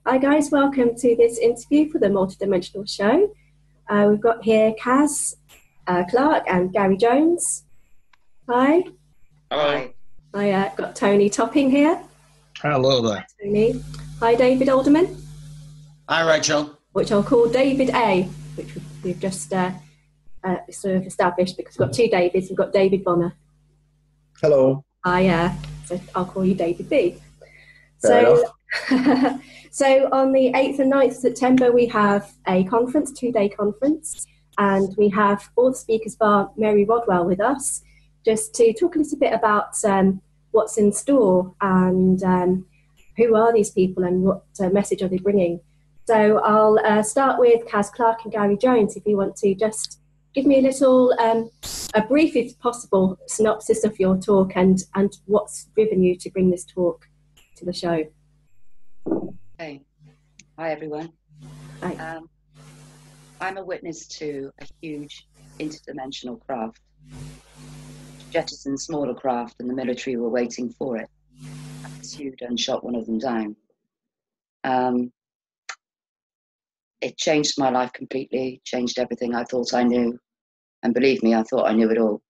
Hi guys, welcome to this interview for the Multidimensional Show. We've got here Kaz, Clarke and Gary Jones. Hi. Hello. I got Tony Topping here. Hello there. Hi, Tony. Hi David Alderman. Hi Rachel. Which I'll call David A, which we've just sort of established because we've got two Davids. We've got David Bonner. Hello. Hi, so I'll call you David B. Fair enough. So on the 8th and 9th of September, we have a conference, 2-day conference, and we have all the speakers bar Mary Rodwell with us, just to talk a little bit about what's in store and who are these people and what message are they bringing. So I'll start with Kaz, Clarke and Gary Jones, if you want to just give me a little, a brief, if possible, synopsis of your talk and what's driven you to bring this talk to the show. Okay. Hi, everyone. Hi. I'm a witness to a huge interdimensional craft. Jettisoned smaller craft, and the military were waiting for it. I pursued and shot one of them down. It changed my life completely, changed everything I thought I knew. And believe me, I thought I knew it all.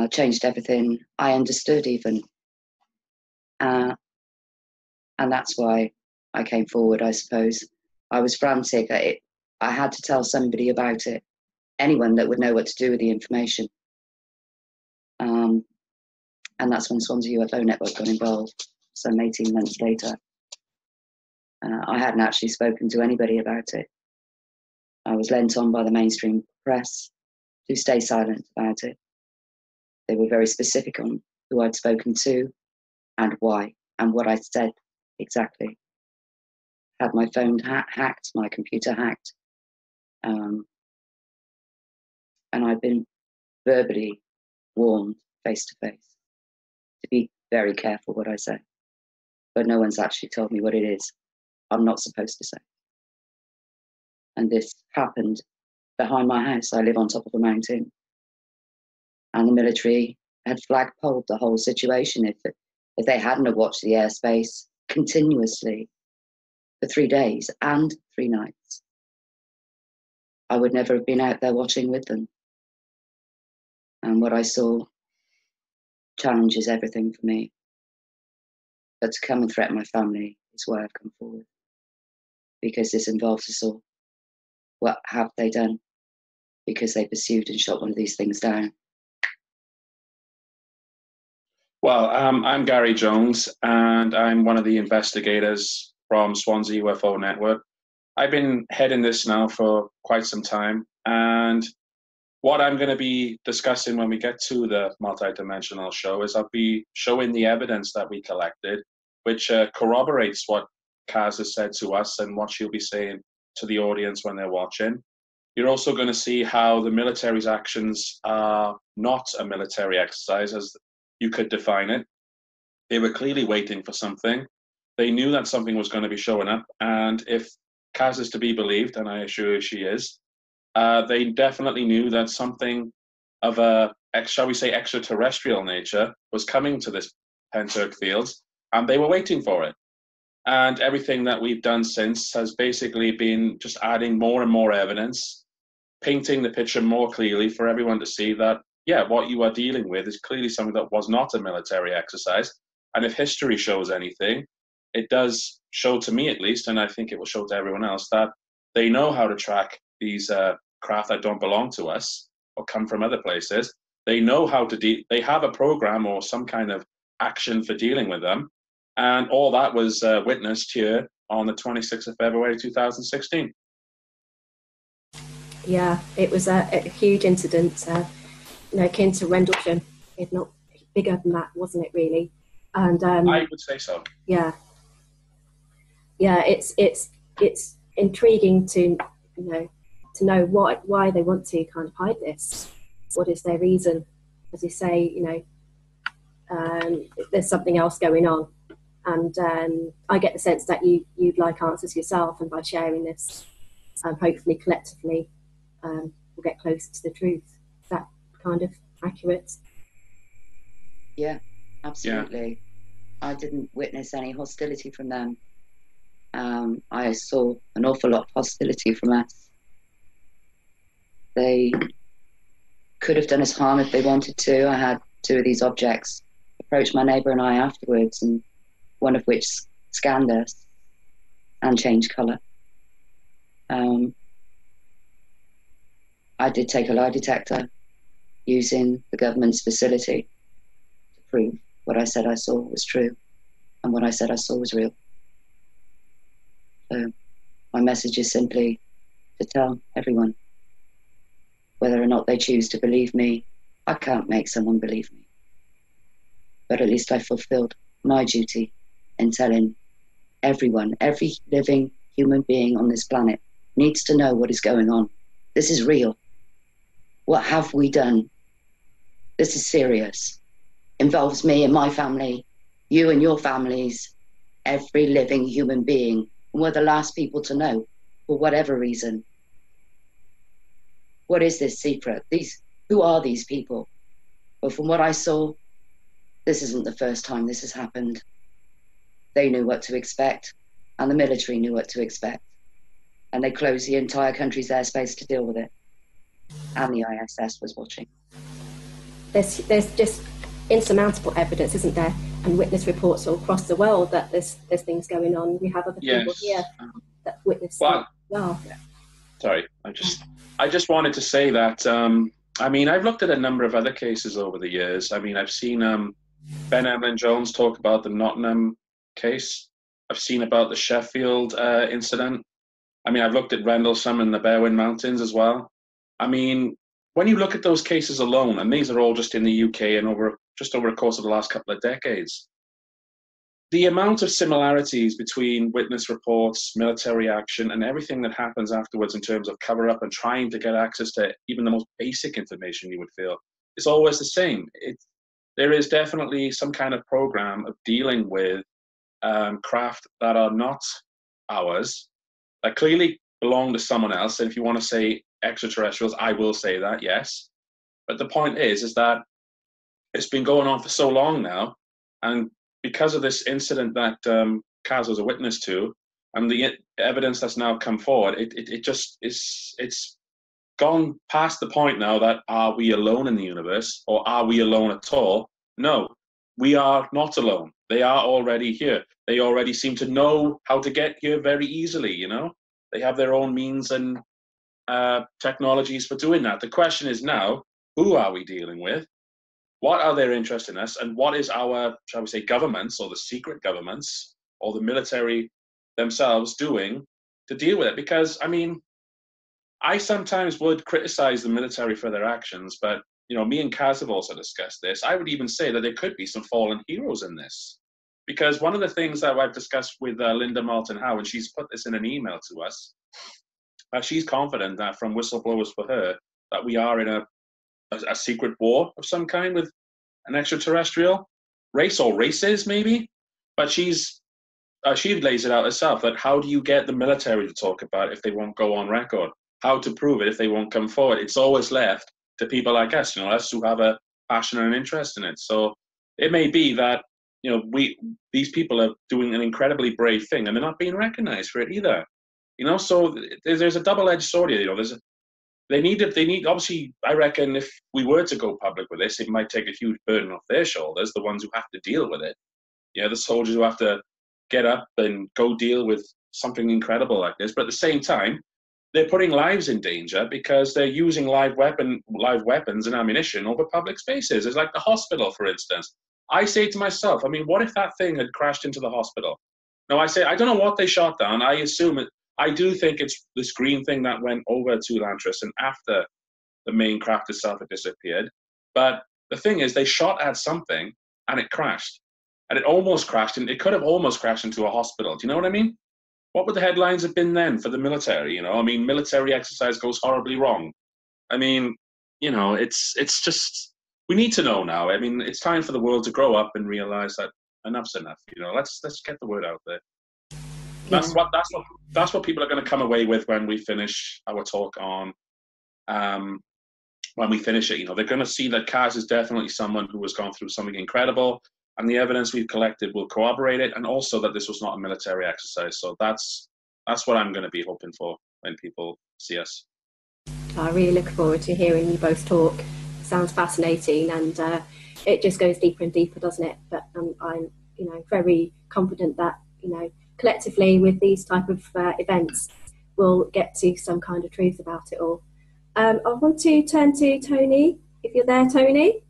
Changed everything I understood even. And that's why I came forward, I suppose. I was frantic. I had to tell somebody about it, anyone that would know what to do with the information. And that's when Swansea UFO Network got involved, some 18 months later. I hadn't actually spoken to anybody about it. I was lent on by the mainstream press to stay silent about it. They were very specific on who I'd spoken to and why and what I'd said exactly. Had my phone hacked, my computer hacked. And I've been verbally warned face to face to be very careful what I say. But no one's actually told me what it is I'm not supposed to say. And this happened behind my house. I live on top of a mountain. And the military had flagpoled the whole situation. If they hadn't have watched the airspace continuously for 3 days and 3 nights, I would never have been out there watching with them. And what I saw challenges everything for me. But to come and threaten my family is why I've come forward. Because this involves us all. What have they done? Because they pursued and shot one of these things down. Well, I'm Gary Jones, and I'm one of the investigators from Swansea UFO Network. I've been heading this now for quite some time, and what I'm going to be discussing when we get to the Multidimensional Show is I'll be showing the evidence that we collected, which corroborates what Kaz has said to us and what she'll be saying to the audience when they're watching. You're also going to see how the military's actions are not a military exercise, as you could define it. They were clearly waiting for something. They knew that something was going to be showing up, and if Kaz is to be believed, and I assure you she is, they definitely knew that something of a, shall we say, extraterrestrial nature was coming to this Penturk fields, and they were waiting for it. And everything that we've done since has basically been just adding more and more evidence, painting the picture more clearly for everyone to see that, yeah, what you are dealing with is clearly something that was not a military exercise. And if history shows anything, it does show to me at least, and I think it will show to everyone else, that they know how to track these craft that don't belong to us or come from other places. They know how to they have a program or some kind of action for dealing with them. And all that was witnessed here on the 26th of February 2016. Yeah, it was a huge incident, akin to Rendlesham, if not bigger than that, wasn't it really? And I would say so. Yeah, it's intriguing to know why they want to kind of hide this. What is their reason? As you say, there's something else going on. And I get the sense that you'd like answers yourself, and by sharing this, hopefully collectively, we'll get closer to the truth. Is that kind of accurate? Yeah, absolutely. Yeah. I didn't witness any hostility from them. I saw an awful lot of hostility from us. They could have done us harm if they wanted to. I had 2 of these objects approach my neighbour and I afterwards, and one of which scanned us and changed colour. I did take a lie detector using the government's facility to prove what I said I saw was true and what I said I saw was real. So my message is simply to tell everyone, whether or not they choose to believe me, I can't make someone believe me. But at least I fulfilled my duty in telling everyone, every living human being on this planet needs to know what is going on. This is real. What have we done? This is serious. Involves me and my family, you and your families, every living human being. And we're the last people to know, for whatever reason. What is this secret? Who are these people? Well, from what I saw, this isn't the first time this has happened. They knew what to expect, and the military knew what to expect. And they closed the entire country's airspace to deal with it. And the ISS was watching. There's just insurmountable evidence, isn't there? And witness reports all across the world that there's things going on. We have other people here that witness it. Well. Sorry, I just wanted to say that, I mean, I've looked at a number of other cases over the years. I mean, I've seen Ben Emlyn-Jones talk about the Nottingham case. I've seen about the Sheffield incident. I mean, I've looked at Rendlesham and the Berwyn Mountains as well. I mean, when you look at those cases alone, and these are all just in the UK and just over the course of the last couple of decades, the amount of similarities between witness reports, military action, and everything that happens afterwards in terms of cover-up and trying to get access to even the most basic information you would feel, is always the same. There is definitely some kind of program of dealing with craft that are not ours, that clearly belong to someone else. And if you want to say extraterrestrials, I will say that, yes. But the point is that it's been going on for so long now, and because of this incident that Kaz was a witness to, and the evidence that's now come forward, it's gone past the point now that are we alone in the universe, or are we alone at all? No, we are not alone. They are already here. They already seem to know how to get here very easily, you know? They have their own means and technologies for doing that. The question is now, who are we dealing with? What are their interests in us? And what is our, shall we say, governments, or the secret governments, or the military themselves doing to deal with it? Because, I mean, I sometimes would criticize the military for their actions, but, you know, me and Kaz have also discussed this. I would even say that there could be some fallen heroes in this. Because one of the things that I've discussed with Linda Moulton Howe, and she's put this in an email to us, she's confident that from whistleblowers for her, that we are in a secret war of some kind with an extraterrestrial race, or races maybe. But she lays it out herself, that how do you get the military to talk about it if they won't go on record? How to prove it if they won't come forward? It's always left to people like us, you know, us who have a passion and an interest in it. So it may be that, you know, these people are doing an incredibly brave thing, and they're not being recognized for it either. You know, so there's a double-edged sword here. You know, they need obviously, I reckon if we were to go public with this, it might take a huge burden off their shoulders, the ones who have to deal with it. You know, the soldiers who have to get up and go deal with something incredible like this. But at the same time, they're putting lives in danger because they're using live weapons and ammunition over public spaces. It's like the hospital, for instance. I say to myself, I mean, what if that thing had crashed into the hospital? Now, I say, I don't know what they shot down. I do think it's this green thing that went over to Lantris and after the main craft itself had disappeared. But the thing is, they shot at something and it crashed. And it almost crashed, and it could have almost crashed into a hospital. Do you know what I mean? What would the headlines have been then for the military? You know, I mean, military exercise goes horribly wrong. I mean, you know, it's just, we need to know now. I mean, it's time for the world to grow up and realize that enough's enough. You know, let's get the word out there. That's what people are going to come away with when we finish our talk on. When we finish it, you know, they're going to see that Kaz is definitely someone who has gone through something incredible. and the evidence we've collected will corroborate it, and also that this was not a military exercise. So that's what I'm going to be hoping for when people see us. I really look forward to hearing you both talk. Sounds fascinating, and it just goes deeper and deeper, doesn't it? But I'm very confident that collectively with these type of events, we'll get to some kind of truth about it all. I want to turn to Tony, if you're there, Tony.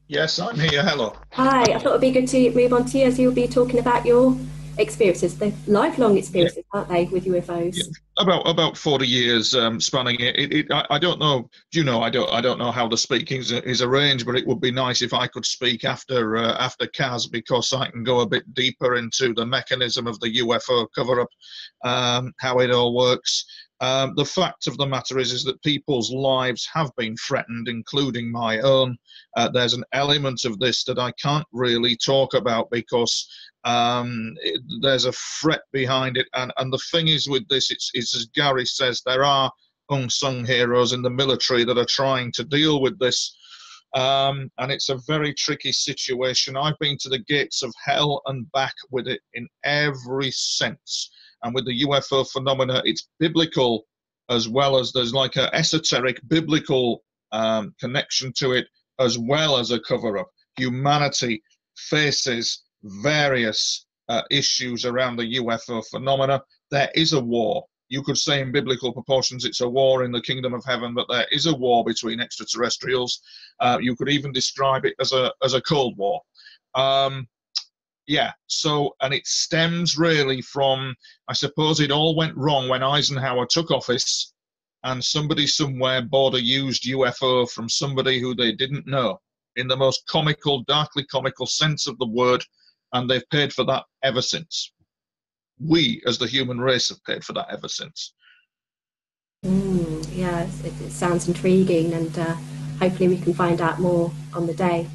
Yes, I'm here. Hello. Hi, I thought it'd be good to move on to you as you'll be talking about your experiences. They're lifelong experiences, aren't they, with UFOs? Yeah. About 40 years spanning it. I don't know. Do you know? I don't know how the speaking is arranged, but it would be nice if I could speak after Kaz, because I can go a bit deeper into the mechanism of the UFO cover-up, how it all works. The fact of the matter is that people's lives have been threatened, including my own. There's an element of this that I can't really talk about because there's a threat behind it, and the thing is with this, it's as Gari says, there are unsung heroes in the military that are trying to deal with this, and it's a very tricky situation. I've been to the gates of hell and back with it in every sense, and with the UFO phenomena, it's biblical as well as there's like an esoteric biblical connection to it, as well as a cover-up. Humanity faces various issues around the UFO phenomena. There is a war. You could say in biblical proportions it's a war in the kingdom of heaven, but there is a war between extraterrestrials. You could even describe it as a Cold War. Yeah, so, and it stems really from, I suppose it all went wrong when Eisenhower took office and somebody somewhere bought a used UFO from somebody who they didn't know, in the most comical, darkly comical sense of the word, and they've paid for that ever since. We, as the human race, have paid for that ever since. Yeah, it sounds intriguing, and hopefully we can find out more on the day.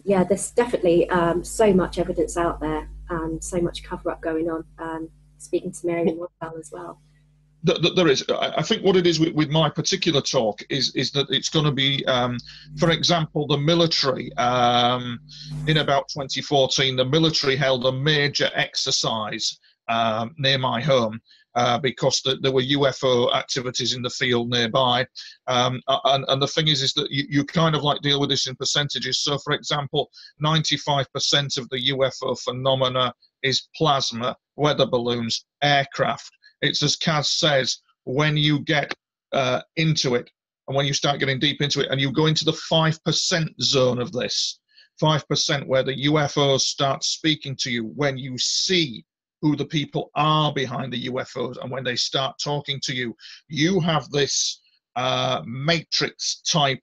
Yeah, there's definitely so much evidence out there and so much cover-up going on. Speaking to Mary Rodwell as well. There is. I think what it is with my particular talk is that it's going to be, for example, the military. In about 2014, the military held a major exercise near my home because there were UFO activities in the field nearby. And the thing is that you kind of like deal with this in percentages. So, for example, 95% of the UFO phenomena is plasma, weather balloons, aircraft. It's as Kaz says, when you get into it, and when you start getting deep into it, and you go into the 5% zone of this, 5% where the UFOs start speaking to you, when you see who the people are behind the UFOs, and when they start talking to you, you have this matrix-type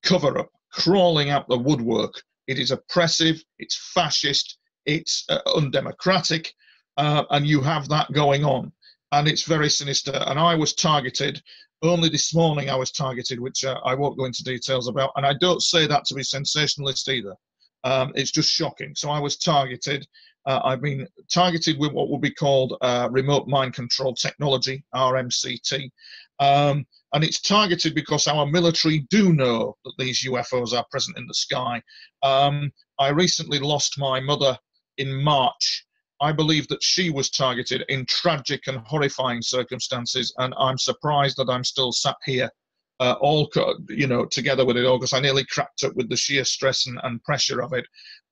cover-up crawling out the woodwork. It is oppressive, it's fascist, it's undemocratic, and you have that going on. And it's very sinister. And I was targeted, only this morning I was targeted, which I won't go into details about. And I don't say that to be sensationalist either. It's just shocking. So I was targeted. I've been targeted with what would be called remote mind control technology, RMCT. And it's targeted because our military do know that these UFOs are present in the sky. I recently lost my mother in March. I believe that she was targeted in tragic and horrifying circumstances, and I'm surprised that I'm still sat here, all together with it all, because I nearly cracked up with the sheer stress and pressure of it.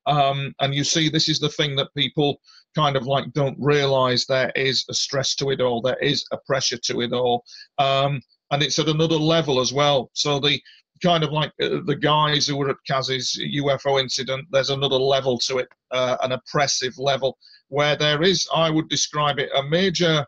And you see, this is the thing that people kind of like don't realise. There is a stress to it all. There is a pressure to it all, and it's at another level as well. So the kind of like the guys who were at Kaz's UFO incident, there's another level to it, an oppressive level, where there is, I would describe it, a major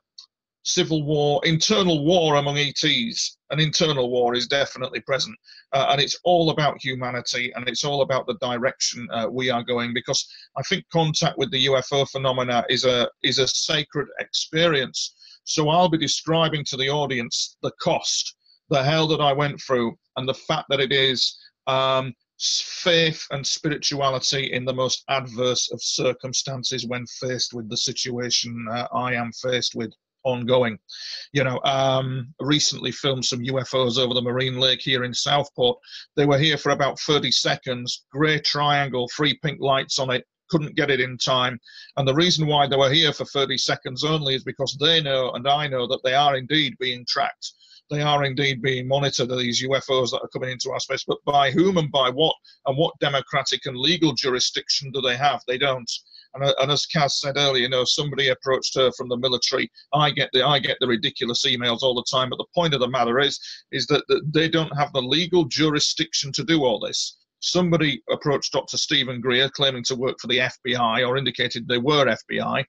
civil war, internal war among ETs. An internal war is definitely present, and it's all about humanity, and it's all about the direction we are going, because I think contact with the UFO phenomena is a sacred experience. So I'll be describing to the audience the cost, the hell that I went through, and the fact that it is faith and spirituality in the most adverse of circumstances when faced with the situation I am faced with ongoing. Recently filmed some UFOs over the Marine Lake here in Southport. They were here for about 30 seconds, grey triangle, 3 pink lights on it, couldn't get it in time. And the reason why they were here for 30 seconds only is because they know, and I know, that they are indeed being tracked. They are indeed being monitored, these UFOs that are coming into our space. But by whom and by what? And what democratic and legal jurisdiction do they have? They don't. And as Kaz said earlier, somebody approached her from the military. I get the ridiculous emails all the time. But the point of the matter is that they don't have the legal jurisdiction to do all this. Somebody approached Dr. Stephen Greer, claiming to work for the FBI, or indicated they were FBI,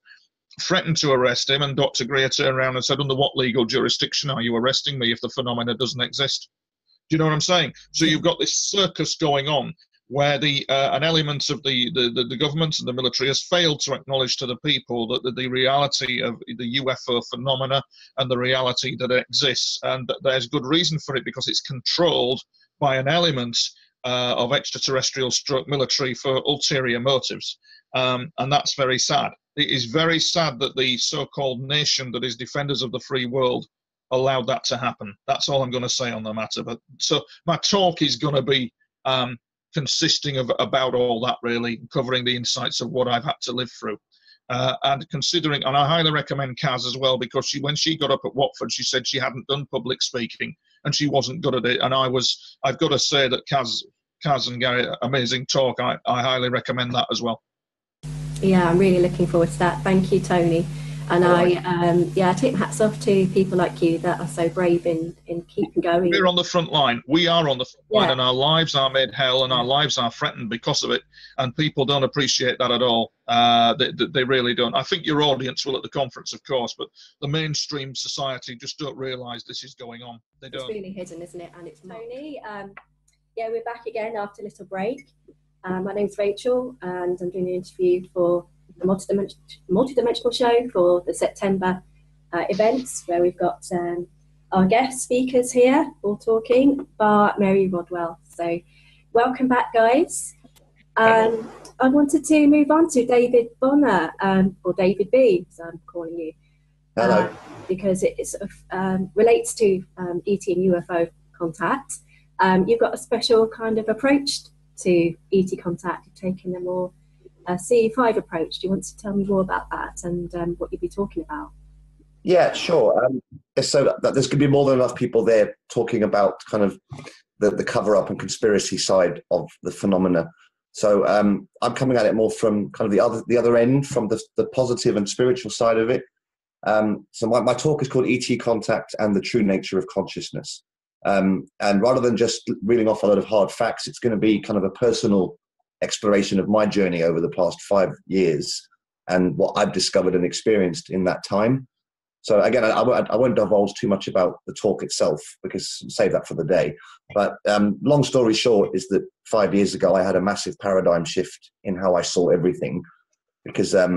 threatened to arrest him, and Dr. Greer turned around and said, under what legal jurisdiction are you arresting me if the phenomena doesn't exist? Do you know what I'm saying? So you've got this circus going on where an element of the government and the military has failed to acknowledge to the people that the reality of the UFO phenomena and the reality that it exists, and there's good reason for it, because it's controlled by an element of extraterrestrial stroke military for ulterior motives. And that's very sad. It is very sad that the so-called nation that is defenders of the free world allowed that to happen. That's all I'm going to say on the matter. But so my talk is going to be consisting of about all that, really, covering the insights of what I've had to live through. And considering, and I highly recommend Kaz as well, because when she got up at Watford, she said she hadn't done public speaking and she wasn't good at it. And I've got to say that Kaz and Gary, amazing talk. I highly recommend that as well. Yeah, I'm really looking forward to that. Thank you, Tony. And I take my hats off to people like you that are so brave in keeping going. We're on the front line. We are on the front line, and our lives are made hell, and our lives are threatened because of it. And people don't appreciate that at all. They really don't. I think your audience will at the conference, of course, but the mainstream society just don't realise this is going on. They don't. It's really hidden, isn't it? And it's Tony. We're back again after a little break. My name's Rachel, and I'm doing an interview for the Multidimensional Show for the September events, where we've got our guest speakers here all talking, bar Mary Rodwell. So welcome back, guys. I wanted to move on to David Bonner, or David B, as I'm calling you. Hello. Because it sort of relates to ET and UFO contact. You've got a special kind of approach to ET contact. You've taken a more CE5 approach. Do you want to tell me more about that and what you'll be talking about? Yeah, sure. So there's going to be more than enough people there talking about kind of the cover-up and conspiracy side of the phenomena. So I'm coming at it more from kind of the other end, from the positive and spiritual side of it. So my talk is called ET Contact and the True Nature of Consciousness. And rather than just reeling off a lot of hard facts, it's going to be kind of a personal exploration of my journey over the past 5 years and what I've discovered and experienced in that time. So again, I won't divulge too much about the talk itself, because save that for the day. But long story short is that 5 years ago, I had a massive paradigm shift in how I saw everything, because I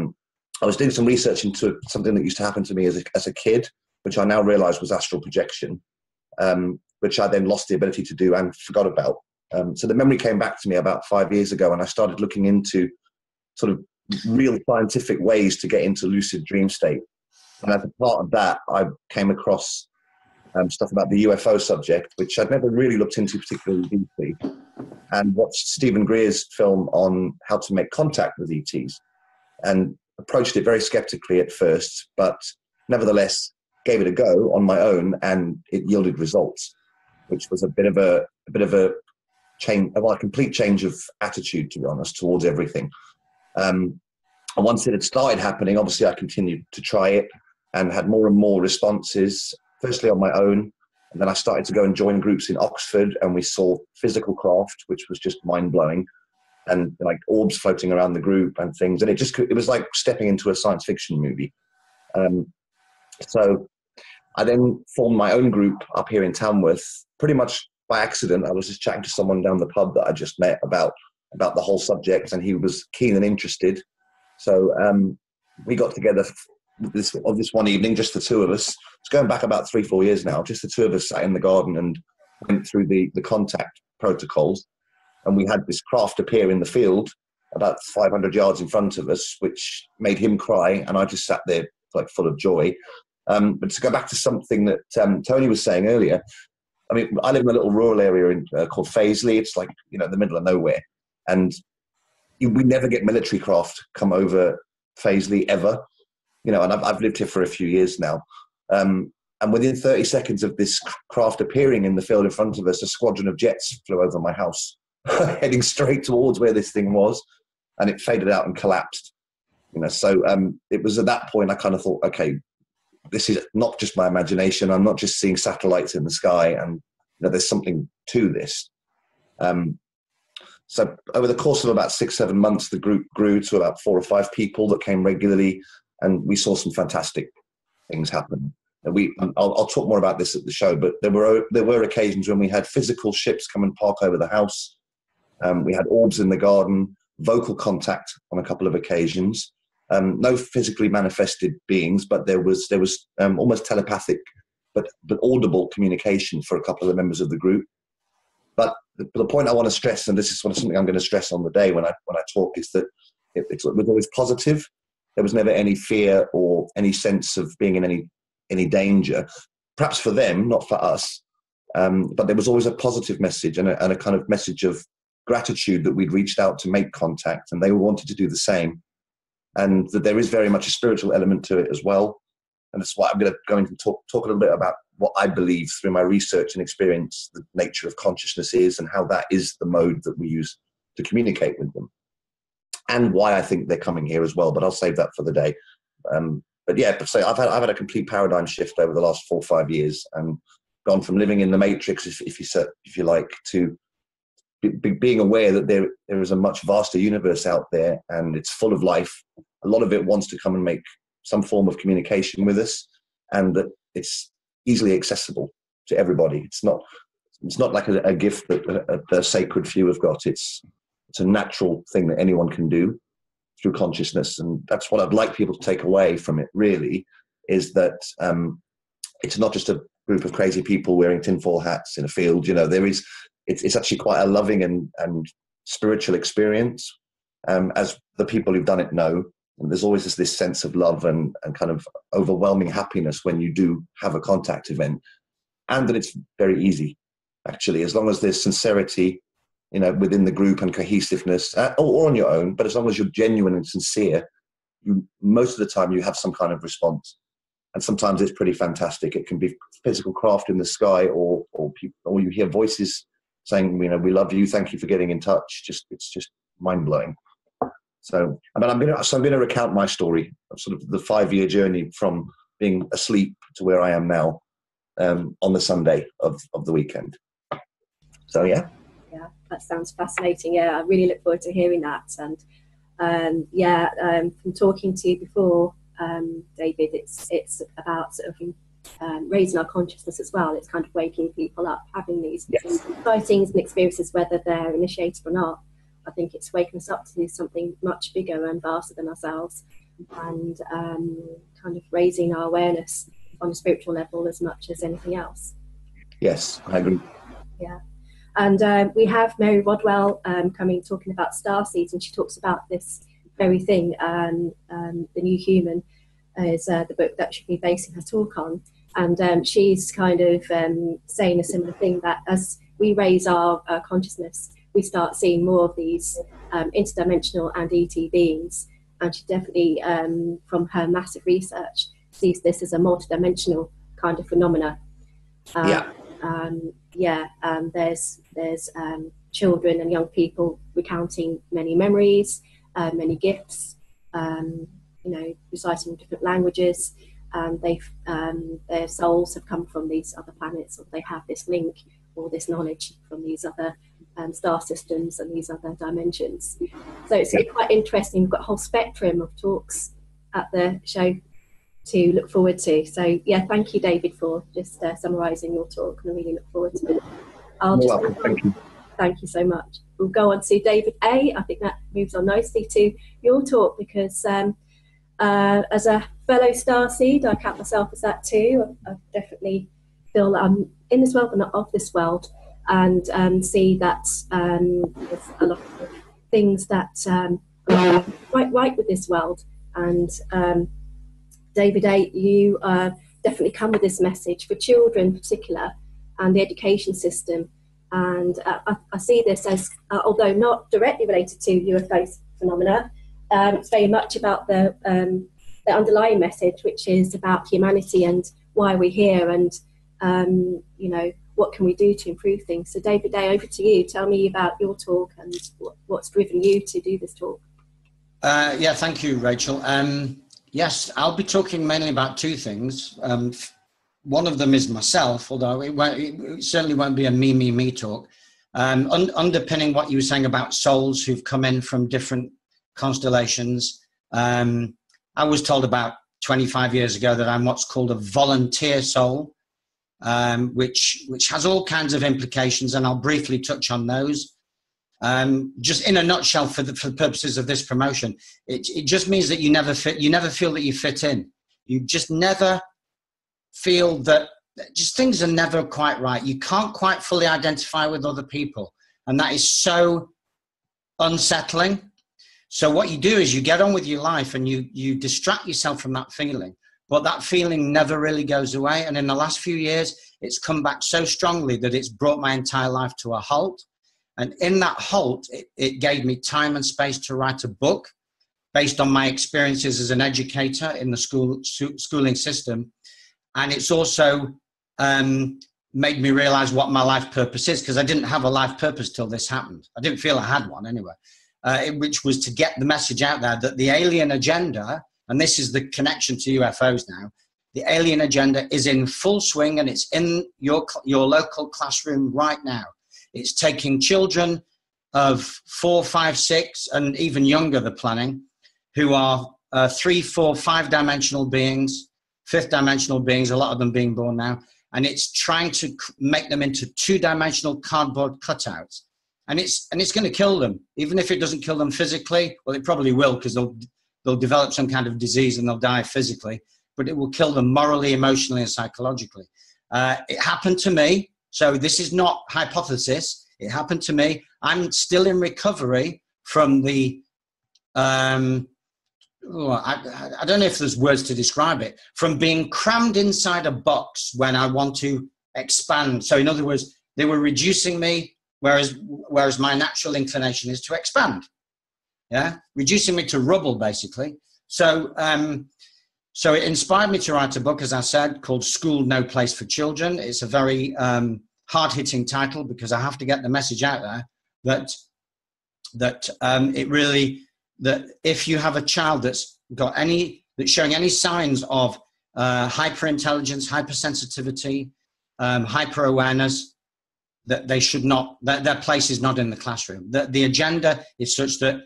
was doing some research into something that used to happen to me as a kid, which I now realize was astral projection, which I then lost the ability to do and forgot about. So the memory came back to me about 5 years ago, and I started looking into sort of real scientific ways to get into lucid dream state. And as a part of that, I came across stuff about the UFO subject, which I'd never really looked into particularly deeply, and watched Stephen Greer's film on how to make contact with ETs, and approached it very skeptically at first, but nevertheless gave it a go on my own, and it yielded results, which was a bit of a change, well, a complete change of attitude, to be honest, towards everything. And once it had started happening, obviously I continued to try it and had more and more responses, firstly on my own, and then I started to go and join groups in Oxford, and we saw physical craft, which was just mind-blowing, and like orbs floating around the group and things, and it was like stepping into a science fiction movie. So I then formed my own group up here in Tamworth, pretty much by accident. I was just chatting to someone down the pub that I just met about the whole subject, and he was keen and interested. So we got together this one evening, just the two of us. It's going back about 3-4 years now. Just the two of us sat in the garden and went through the contact protocols, and we had this craft appear in the field about 500 yards in front of us, which made him cry, and I just sat there like full of joy. But to go back to something that Tony was saying earlier, I mean, I live in a little rural area called Faisley. It's like, you know, in the middle of nowhere. And we never get military craft come over Faisley ever. You know, and I've lived here for a few years now. And within 30 seconds of this craft appearing in the field in front of us, a squadron of jets flew over my house, heading straight towards where this thing was. And it faded out and collapsed. You know, so it was at that point I kind of thought, okay, this is not just my imagination. I'm not just seeing satellites in the sky, and you know, there's something to this. So over the course of about 6-7 months, the group grew to about 4 or 5 people that came regularly, and we saw some fantastic things happen. And I'll talk more about this at the show, but there were occasions when we had physical ships come and park over the house. We had orbs in the garden, vocal contact on a couple of occasions. No physically manifested beings, but there was almost telepathic but audible communication for a couple of the members of the group. But the point I want to stress, and this is something I'm going to stress on the day when I talk, is that it was always positive. There was never any fear or any sense of being in any danger. Perhaps for them, not for us. But there was always a positive message and a kind of message of gratitude that we'd reached out to make contact, and they wanted to do the same. And that there is very much a spiritual element to it as well. And that's why I'm going to talk a little bit about what I believe through my research and experience, the nature of consciousness is, and how that is the mode that we use to communicate with them. And why I think they're coming here as well, but I'll save that for the day. But yeah, so I've had a complete paradigm shift over the last 4 or 5 years, and gone from living in the matrix, if you like, to being aware that there is a much vaster universe out there, and it's full of life. A lot of it wants to come and make some form of communication with us, and that it's easily accessible to everybody. It's not like a gift that the sacred few have got. It's a natural thing that anyone can do through consciousness, and that's what I'd like people to take away from it. Really, is that it's not just a group of crazy people wearing tinfoil hats in a field. You know, it's actually quite a loving and spiritual experience, as the people who've done it know. And there's always this sense of love and kind of overwhelming happiness when you do have a contact event, and that it's very easy, actually, as long as there's sincerity, you know, within the group, and cohesiveness, or on your own. But as long as you're genuine and sincere, most of the time you have some kind of response. And sometimes it's pretty fantastic. It can be physical craft in the sky, or you hear voices saying, you know, we love you, thank you for getting in touch. It's just mind blowing. So, I mean, I'm going to recount my story of sort of the 5-year journey from being asleep to where I am now, on the Sunday of the weekend. So, yeah. Yeah, that sounds fascinating. Yeah, I really look forward to hearing that. And from talking to you before, David, it's about sort of raising our consciousness as well. It's kind of waking people up, having these sightings and experiences, whether they're initiated or not. I think it's waking us up to do something much bigger and vaster than ourselves, and kind of raising our awareness on a spiritual level as much as anything else. Yes, I agree. Yeah. And we have Mary Rodwell coming, talking about Starseeds, and she talks about this very thing. The New Human is the book that she'll be basing her talk on. And she's kind of saying a similar thing, that as we raise our consciousness, we start seeing more of these interdimensional and ET beings. And she definitely, from her massive research, sees this as a multidimensional kind of phenomena. There's children and young people recounting many memories, many gifts, reciting different languages. Their souls have come from these other planets, or they have this link or this knowledge from these other star systems and these other dimensions. So it's quite interesting. We've got a whole spectrum of talks at the show to look forward to. So yeah, thank you, David, for just summarising your talk, and I really look forward to it. Thank you. Thank you so much. We'll go on to David A. I think that moves on nicely to your talk, because as a fellow starseed, I count myself as that too. I definitely feel that I'm in this world but not of this world, and see that there's a lot of things that are quite right with this world. And David A., you definitely come with this message for children in particular and the education system. And I see this as, although not directly related to UFO phenomena, it's very much about the underlying message, which is about humanity and why we're here, and you know, what can we do to improve things. So David Day, over to you. Tell me about your talk and what's driven you to do this talk. Yeah, thank you, Rachel. Yes, I'll be talking mainly about two things. One of them is myself, although it certainly won't be a me talk. Underpinning what you were saying about souls who've come in from different constellations. I was told about 25 years ago that I'm what's called a volunteer soul, which has all kinds of implications, and I'll briefly touch on those. Just in a nutshell, for the purposes of this promotion, it just means that you never feel that you fit in. You just never feel that, just things are never quite right. You can't quite fully identify with other people, and that is so unsettling. So what you do is you get on with your life and you distract yourself from that feeling, but that feeling never really goes away. And in the last few years, it's come back so strongly that it's brought my entire life to a halt. And in that halt, it gave me time and space to write a book based on my experiences as an educator in the schooling system. And it's also made me realize what my life purpose is, because I didn't have a life purpose till this happened. I didn't feel I had one anyway, which was to get the message out there that the alien agenda, and this is the connection to UFOs now, the alien agenda is in full swing, and it's in your local classroom right now. It's taking children of 4, 5, 6, and even younger, they're planning, who are 3, 4, 5-dimensional beings, 5th-dimensional beings, a lot of them being born now, and it's trying to make them into 2-dimensional cardboard cutouts. And it's going to kill them, even if it doesn't kill them physically. Well, it probably will, because they'll develop some kind of disease and they'll die physically, but it will kill them morally, emotionally, and psychologically. It happened to me. So this is not hypothesis. It happened to me. I'm still in recovery from the, I don't know if there's words to describe it, from being crammed inside a box when I want to expand. So in other words, they were reducing me, whereas my natural inclination is to expand. Yeah, reducing me to rubble, basically. So so it inspired me to write a book, as I said, called School No Place for Children. It's a very hard-hitting title, because I have to get the message out there that if you have a child that's showing any signs of hyperintelligence, hypersensitivity, hyper-awareness, that they should not, that their place is not in the classroom. The agenda is such that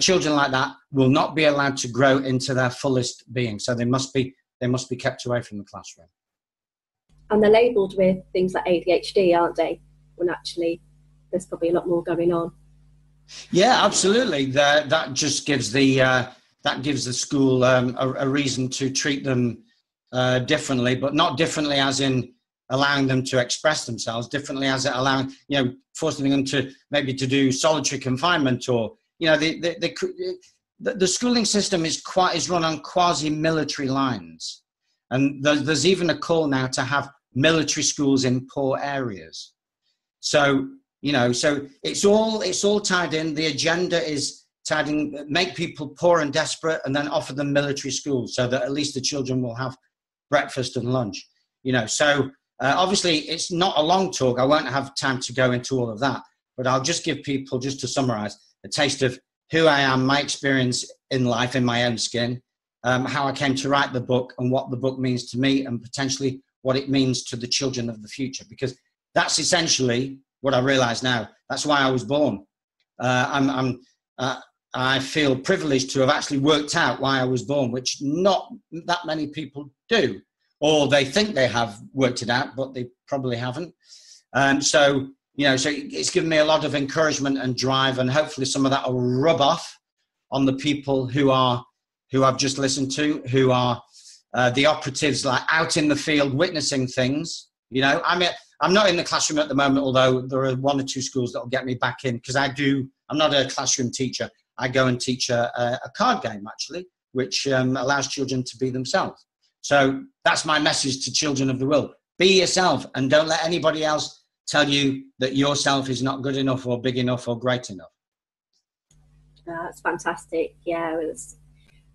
children like that will not be allowed to grow into their fullest being. So they must be kept away from the classroom. And they're labelled with things like ADHD, aren't they? When actually there's probably a lot more going on. Yeah, absolutely. That just gives the school a reason to treat them differently, but not differently as in allowing them to express themselves, differently as allowing, forcing them to maybe to do solitary confinement, or the schooling system is run on quasi-military lines, and there's even a call now to have military schools in poor areas. So so it's all tied in. The agenda is tied in. Make people poor and desperate, and then offer them military schools so that at least the children will have breakfast and lunch. So obviously it's not a long talk. I won't have time to go into all of that, but I'll just give people, just to summarize, a taste of who I am, my experience in life, in my own skin, how I came to write the book, and what the book means to me, and potentially what it means to the children of the future. Because that's essentially what I realize now. That's why I was born. I feel privileged to have actually worked out why I was born, which not that many people do, or they think they have worked it out, but they probably haven't. So it's given me a lot of encouragement and drive, and hopefully some of that will rub off on the people who I've just listened to, who are the operatives, like out in the field witnessing things. I'm not in the classroom at the moment, although there are 1 or 2 schools that will get me back in, because I'm not a classroom teacher. I go and teach a card game, actually, which allows children to be themselves. So that's my message to children of the world. Be yourself, and don't let anybody else tell you that yourself is not good enough or big enough or great enough. That's fantastic. Yeah,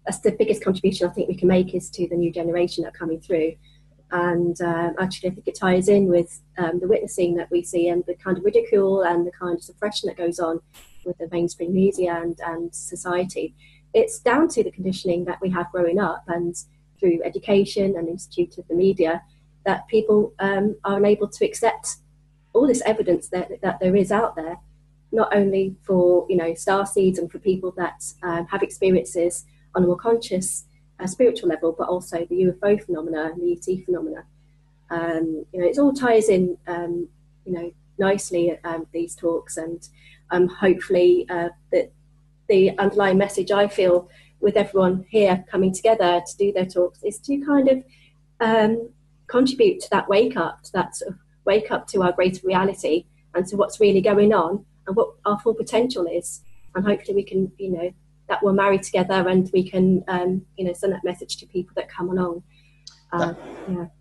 that's the biggest contribution I think we can make, is to the new generation that are coming through. And actually, I think it ties in with the witnessing that we see, and the kind of ridicule and the kind of suppression that goes on with the mainstream media and society. It's down to the conditioning that we have growing up, and through education and institute of the media, that people are unable to accept all this evidence that there is out there, not only for, you know, starseeds and for people that have experiences on a more conscious spiritual level, but also the UFO phenomena and the ET phenomena. You know, it all ties in, you know, nicely, these talks, and hopefully that the underlying message I feel with everyone here coming together to do their talks is to kind of contribute to that wake up, to that sort of wake up to our greater reality and to what's really going on and what our full potential is. And hopefully we can, you know, that we'll marry together, and we can, you know, send that message to people that come along.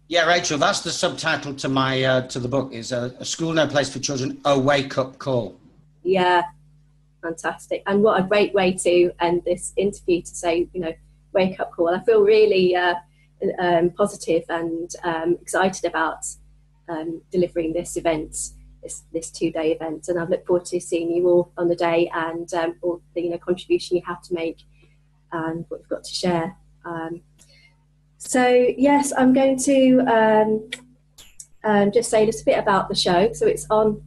Yeah, Rachel, that's the subtitle to my to the book, is a School No Place for Children, a wake-up call. Yeah, fantastic. And what a great way to end this interview, to say, you know, wake-up call. I feel really positive and excited about delivering this event, this 2-day event, and I look forward to seeing you all on the day, and all the, you know, contribution you have to make and what you've got to share. So yes, I'm going to just say a little bit about the show. So it's on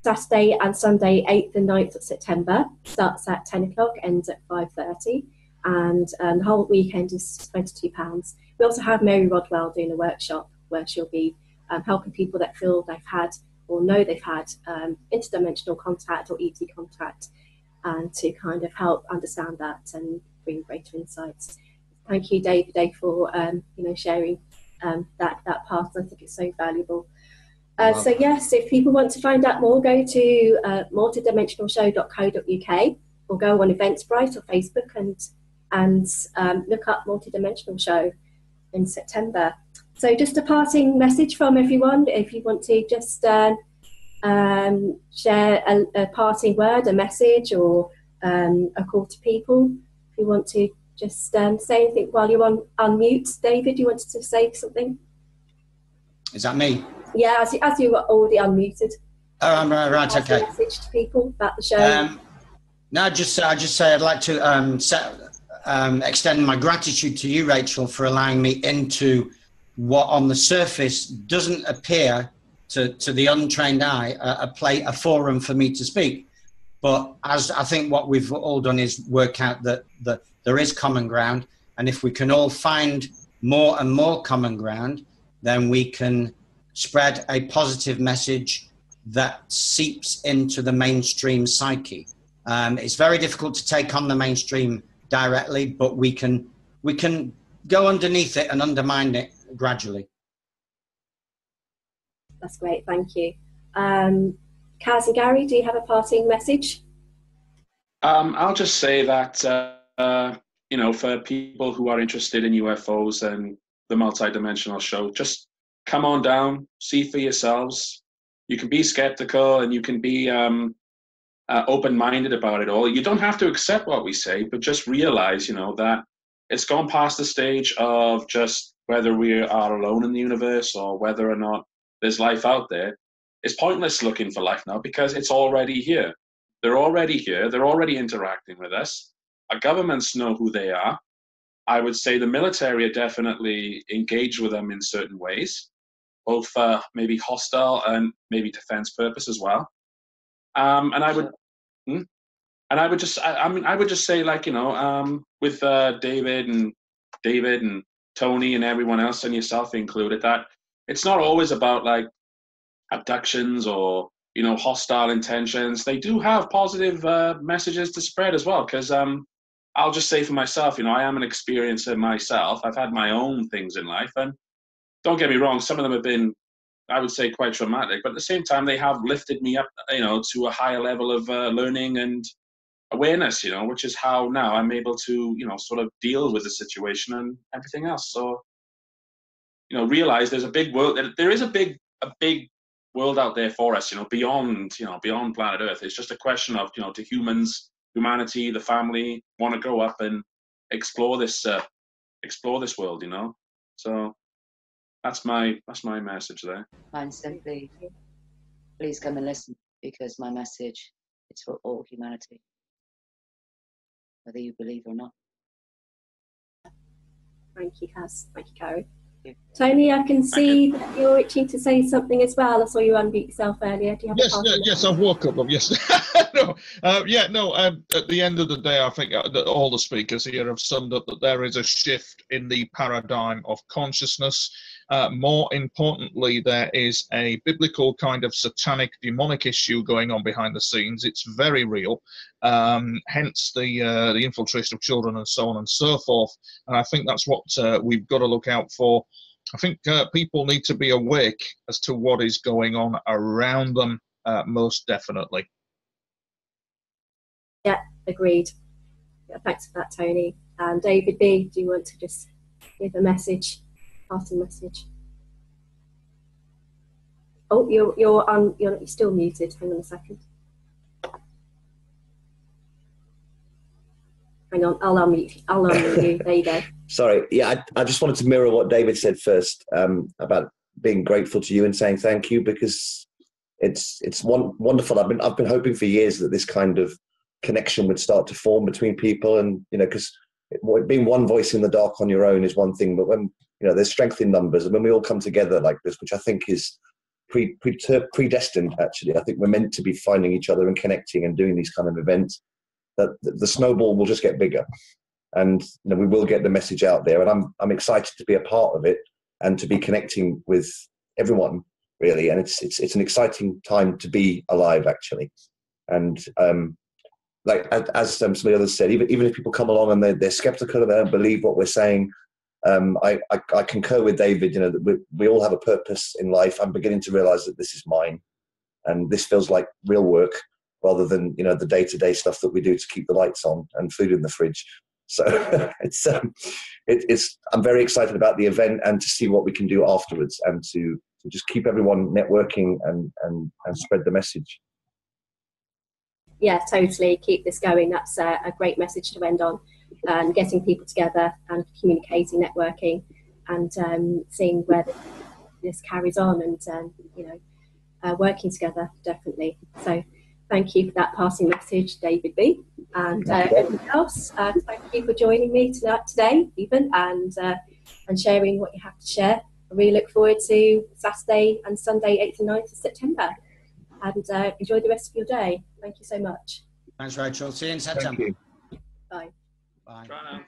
Saturday and Sunday, 8th and 9th of September. Starts at 10 o'clock, ends at 5:30, and the whole weekend is £22. We also have Mary Rodwell doing a workshop where she'll be helping people that feel they've had or know they've had interdimensional contact or ET contact, and to kind of help understand that and bring greater insights. Thank you, David, for you know, sharing that path. I think it's so valuable. So yes, if people want to find out more, go to multidimensionalshow.co.uk, or go on Eventbrite or Facebook and look up Multidimensional Show in September. So just a parting message from everyone, if you want to just share a parting word, a message, or a call to people. If you want to just say anything while you're on unmute. David, you wanted to say something? Is that me? Yeah, as you were already unmuted. Oh, right, okay. A message to people about the show. No, I just say I'd like to extend my gratitude to you, Rachel, for allowing me into what on the surface doesn't appear to the untrained eye a forum for me to speak. But as I think what we've all done is work out that there is common ground, and if we can all find more and more common ground, then we can spread a positive message that seeps into the mainstream psyche. It's very difficult to take on the mainstream directly, but we can go underneath it and undermine it gradually. That's great, thank you. Kaz and Gary, do you have a parting message? I'll just say that, you know, for people who are interested in UFOs and the Multidimensional Show, just come on down, see for yourselves. You can be skeptical and you can be open-minded about it all. You don't have to accept what we say, but just realize, you know, that it's gone past the stage of just whether we are alone in the universe or whether or not there's life out there. It's pointless looking for life now because it's already here. They're already here. They're already interacting with us. Our governments know who they are. I would say the military are definitely engaged with them in certain ways, both maybe hostile and maybe defense purpose as well. And I would just say, like, you know, with David and Tony and everyone else and yourself included, that it's not always about like abductions or, you know, hostile intentions. They do have positive messages to spread as well, because I'll just say for myself, you know, I am an experiencer myself. I've had my own things in life, and don't get me wrong, some of them have been, I would say, quite traumatic, but at the same time they have lifted me up, you know, to a higher level of learning and awareness, you know, which is how now I'm able to, you know, sort of deal with the situation and everything else. So you know, realize there's a big world. There is a big world out there for us. You know, beyond planet Earth. It's just a question of, you know, do humanity, the family, want to grow up and explore this world. You know, so that's my message there. Mine's simply, please come and listen, because my message is for all humanity, whether you believe or not. Thank you, Kaz. Thank you, Gary. Tony, I can see that you're itching to say something as well. I saw you unmute yourself earlier. Do you have Yes, I woke up. Yes, at the end of the day, I think that all the speakers here have summed up that there is a shift in the paradigm of consciousness. More importantly, there is a biblical kind of satanic, demonic issue going on behind the scenes. It's very real. Hence the infiltration of children and so on and so forth. And I think that's what we've got to look out for. I think people need to be awake as to what is going on around them, most definitely. Yeah, agreed. Yeah, thanks for that, Tony. And David B, do you want to just give a message, parting message? Oh, you're still muted. Hang on a second. Hang on, I'll unmute you. There you go. Sorry, yeah, I just wanted to mirror what David said first about being grateful to you and saying thank you, because it's wonderful. I've been hoping for years that this kind of connection would start to form between people, and you know, because being one voice in the dark on your own is one thing, but when you know there's strength in numbers, and when we all come together like this, which I think is predestined. Actually, I think we're meant to be finding each other and connecting and doing these kind of events. That the snowball will just get bigger, and you know, we will get the message out there. And I'm excited to be a part of it and to be connecting with everyone, really. And it's an exciting time to be alive, actually. And like as some of the others said, even if people come along and they're skeptical and they don't believe what we're saying, I concur with David. You know, that we all have a purpose in life. I'm beginning to realize that this is mine, and this feels like real work, rather than, you know, the day-to-day stuff that we do to keep the lights on and food in the fridge. So I'm very excited about the event and to see what we can do afterwards, and to just keep everyone networking and spread the message. Yeah, totally. Keep this going. That's a great message to end on. Getting people together and communicating, networking, and seeing where this carries on, and you know, working together, definitely. So thank you for that passing message, David B. And everyone else, thank you for joining me today, even, and sharing what you have to share. I really look forward to Saturday and Sunday, 8th and 9th of September. And enjoy the rest of your day. Thank you so much. Thanks, Rachel. See you in September. Thank you. Bye. Bye. Try now.